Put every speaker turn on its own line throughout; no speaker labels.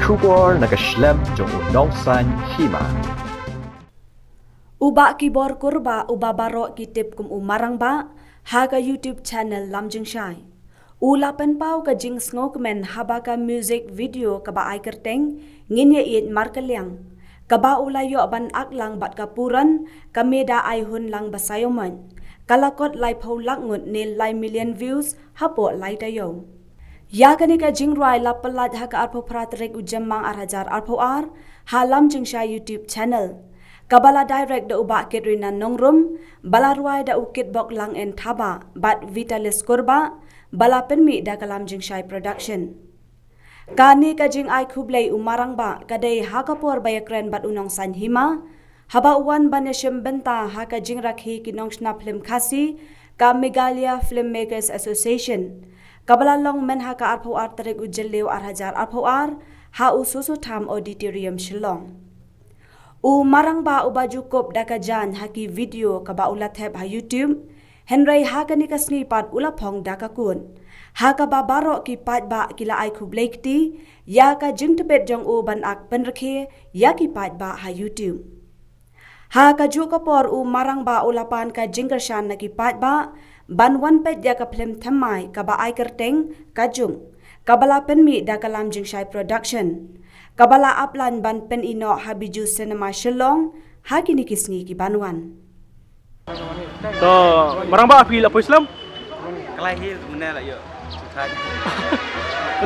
Kubor nagaslem jong unongsan hima.
Uba kibor kurba uba baro kitip kum umarang ba haga YouTube channel Lamjung Shai. Ula penpau ka jing ngok men haba ka music video ka ba ai kerteng ngin ye it markaliang. Kaba ula yo ban aklang bat kapuran kameda ai hun lang basayoman. Kalakot lai pau lakngut ne lai million views hapo lai tayo. Ya kani ka jingrai lapalat ha ka arpo pratrek ujamang arhajar arpo ar halam jingsha YouTube channel. Kabala direct da uba ketrina nongrum balarwai da ukit bok lang en thaba bat vitalis kurba bala penmi da kalam jingsha production. Kani ka jing ai khublei umarang ba kadai ha ka por bayakren bat unong san hima haba uwan baneshim benta ha ka jing rakhi kinong shna film khasi ka Meghalaya Filmmakers Association. Kabala long men ha ka arpo ar tarik ujelleu arhajar arpo ar ha ususu tham auditorium Shillong. U marang ba ubaju kop daka jan ha ki video ka ba ulat heb ha YouTube henrai ha ka ni ka snipat ula phong daka kun ha ka ba baro ki pat ba kila ai khu blackti ya ka jing tebet jong u ban ak penrekhe ya ki pat ba ha YouTube. Ha ka ju ka por u marang ba ulapan ka jingershan na ki pat ba ban wan pet ya ka film thamai ka ba ai kerteng kajung kabala penmi da kalam jingshai production kabala aplan ban pen ino habiju cinema Shillong ha kini kisni ki banwan
to marang ba api la po Islam
Kelahi mana lah yo. Sukai.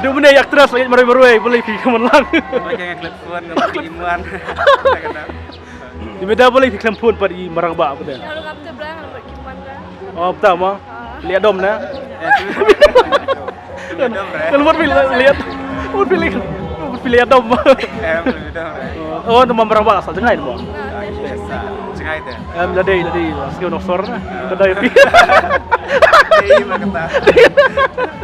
Aduh mana yak terus lagi maru-maru boleh pi kemenlang.
Macam yang kelipun dengan imuan.
Di beda boleh pi kelempun pada marang ba apa dah.
Kalau kamu terberang kalau buat kiman dah.
Oh pertama lihat dom na. Kalau buat lihat pilih dom.
Lebih dah.
Oh nama marang ba asal jengai mo.
Biasa. Cengai tu.
Ladai skill nosor kedai pi.
Ini macam tu.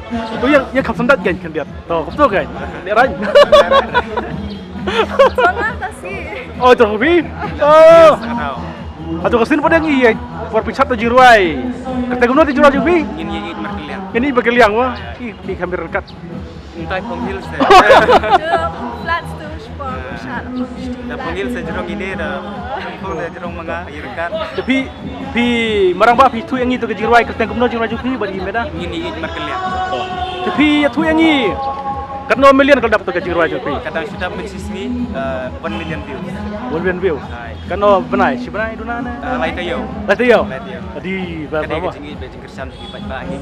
Itu yang kapsan dat kan dia. Tahu betul kan? Leran.
Sangat tasih.
Oh terpi. Oh.
Tahu.
Atau kesin pada ngi for pichat tu jiruai. Kata guna tu jiruai jubi.
Ini markilian.
Ini bageliang wah. Di kamera rekat.
Entah penghil saya.
Dia flat tu sport shot.
Dah penghil saya jerong ini dah. Pun dah jerong manga irkan.
Tapi marang ba pi tu yang itu ke jiruai kata guna jiruai jubi bagi meda.
Ini markilian.
Tapi tu yang ni kan 2 million kalau dapat ke jiruai jubi.
Kadang sudah mensisni 1 million views.
1 million view. Kan oh benai, si benai duna na.
Lai tayo.
Lah tiyo.
Lai tayo.
Tadi
Kadang
berapa?
kecing bejing kersan di pajak ini.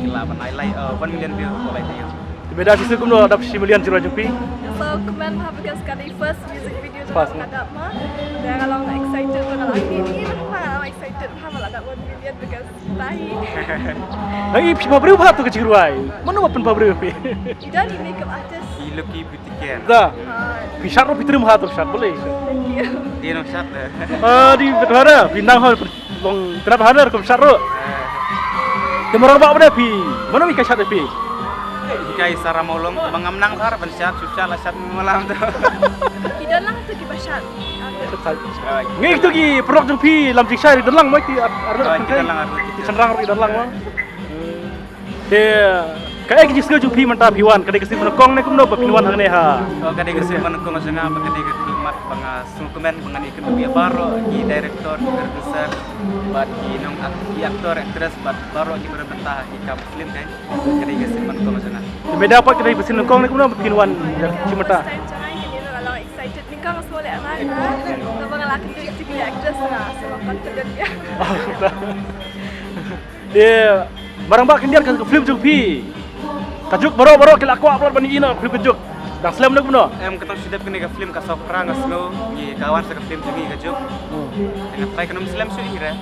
Kila panai lai 1 million views lai tayo.
Beda sisi kum dapat si million jiruai jubi.
So komen ha because kali first music video
Pas,
jangan kadap mah. Dan kalau excited kalau ini memang excited ha malah dapat 1 million because tahi.
Hai pi pabrik apa tu ke jiruai? Mana apa pabrik pi?
Ida ni makeup artist.
Iluki beauty care.
Dah. Pi syar pi terima tu syar boleh.
Thank you.
Dia nak shot.
Di bedara bintang hal long kenapa hadar kum syar. Kemarang ba apa pi? Mana pi syar pi?
Jika isara maulong mengamnang har bensyat susah lah syat malam tu.
Ida lang tu kibashat.
Ngi tu ki produk jeng pi lam jik syar dalang mai ki
Kita lang arut.
senrang ri dalang ma. Kayak ki jisku jeng pi manta piwan kadai kesip kong ne kum no piwan hang ne ha.
Oh kadang kesih menengkong asanga kadang kemat banga sukumen bangan ikan biaya baro ki director producer bat ki nong aktor actress bat baro ki berbentah ki kam film kan kadang kesih menengkong asanga.
Beda apa kadai besin kong ne kum no piwan cimata.
First time jangan ini kalau excited ni kan semua lek anak na. Kalau bangalaki tu jadi actress na so confident ya.
Dia barang bak kendian ke film jeng pi. Tajuk baro kila aku upload bani ina film kejuk. Dah slam nak beno.
Ketong sudah kena ke film ka sopra ngaslo ki kawan sa ka film jungi ka juk. Dengan try kanum slam su ira.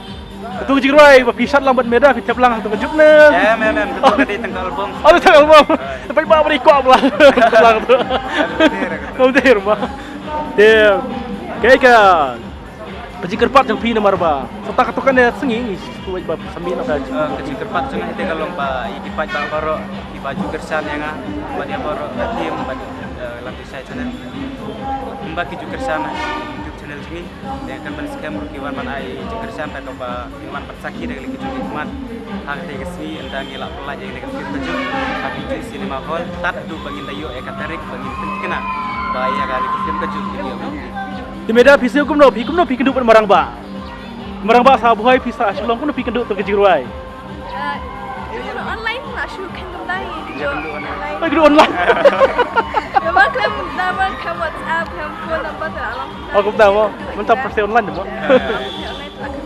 Tu jirai ba pisat lambat meda fi tiap lang tu kejuk ne.
Ya mem betul tadi tengah album.
Ada tang album. Sampai ba beri ko abla. Lang tu. Kau der ma. Dia kayak ka Kaji kerpat jeng pi namar ba. Sota katukan ne sengi tu ba sambil apa.
Kecil kerpat sungai itu kalau ba iki pajak baro ki baju kersan yang ba dia baro tim ba lantai saya channel. Mbak ki kersan YouTube channel sini yang akan men scam rukiwan man ai kersan ta ba iman persaki dari ki hikmat hak te kesmi entang gelak pelaj yang dekat film baju tapi cinema hall tak du bangin dayo e katarik bangin kena bahaya kali film kejut video.
Di medan pisau kumno pi kenduk marang ba sabuhai pisa asulong kumno pi kenduk terkejiruai.
Online lah shoot kan kembali online.
Lagi online.
Memang kan WhatsApp, kan phone number terlalu.
Aku tahu, mentap perse online demo.
Online lah kan.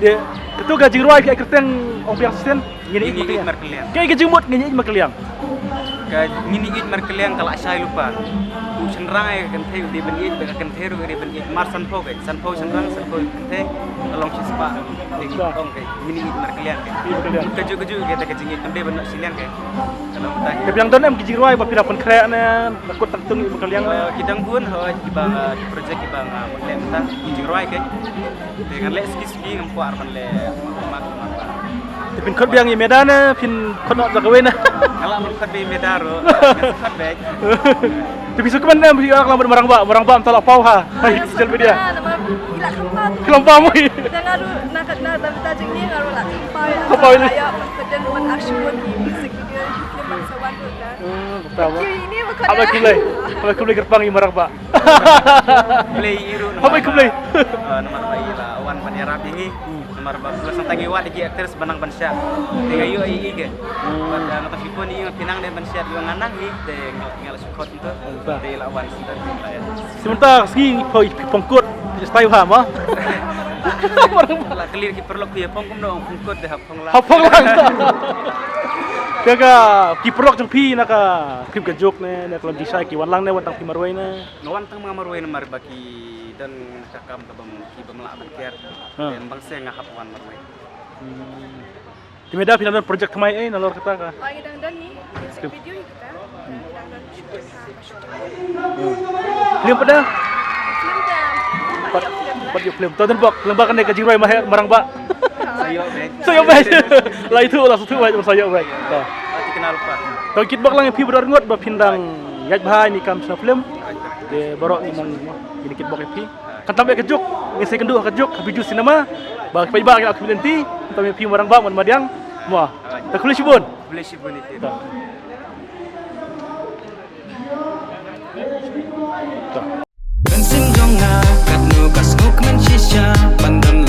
Dia ketua gajiruai kayak kerteng ong asisten
Ini
ngini
ikut markeliang.
kayak gejumut ngini makeliang.
Ini ikut markeliang kalau saya lupa. Senrang ay kan tayo di benit kan tayo di benit marsan po senrang tolong sispa di kong kay ini ikut markeliang kay. Keju kita kejingit kan dia benak silian kay. Kalau kita
Tapi yang donem gajiruai ba pira pun kreak na takut tangtung makeliang na.
kidang pun ibang project ibang montemta jiroy kay. Dengan les kiski ngampuar man le mak.
Tapi kod biang i medan na pin kod nok jagawe na.
Kalau mun kadbe medaro, kadbe.
Tapi suka mana mesti orang lambat marang ba antara pau ha. Hai social media.
Gila kempa tu.
Kelompok mu.
Dengar nak dah jengni ngaru lah kempa.
Kempa ini.
Ya, kemudian man action di music video film bangsa wandu kan.
Pertama.
Ini bukan.
Apa kulai gerpang i marang ba.
Play iru
Apa kulai?
nomor bayi lah awan panera tinggi nomor plus tangi wa lagi aktor sebenang bansya dengan yu ai ge pada ngata pipon ni pinang de bansya yu nganang ni de ngal sukot itu de lawan sudah ya
Sementara ski poi pongkot style ha ma.
lah clear ki perlu ku ya pongkum dong pungkot de hapong lah
Hapong lang. Kaya kiprok jang pi naka klip ka joke ne na kalau bisa ki wan lang ne wan tang pimarway na.
ngawan tang mga marway na marbaki dan kakam kabam ki bamla berker dan bangsa ngahap wan marway
Di medan pinanan project kamay ay nalor kata ka.
Lagi dan ni music video kita. Dan shoot
Film pada
film dah.
pat yo film. Tadan bak lembakan ne kajiroy marang ba.
sayo be
Sayo bay. Lah itu lah sutu bay sayo bay.
ati kenal pa
Tau kit bak lang pi berdar ngot ba pindang yaj bahay ni kam sa film. De borok ni mang ini kit bak pi. Kan tambe kejuk, ngisi kendu kejuk habiju sinema. Ba pai ba aku nanti tambe pi marang ba man madiang. Mo. Tak kulis bun.
boleh si bonit itu
Bensin jonga kat nukas nguk men shisha pandam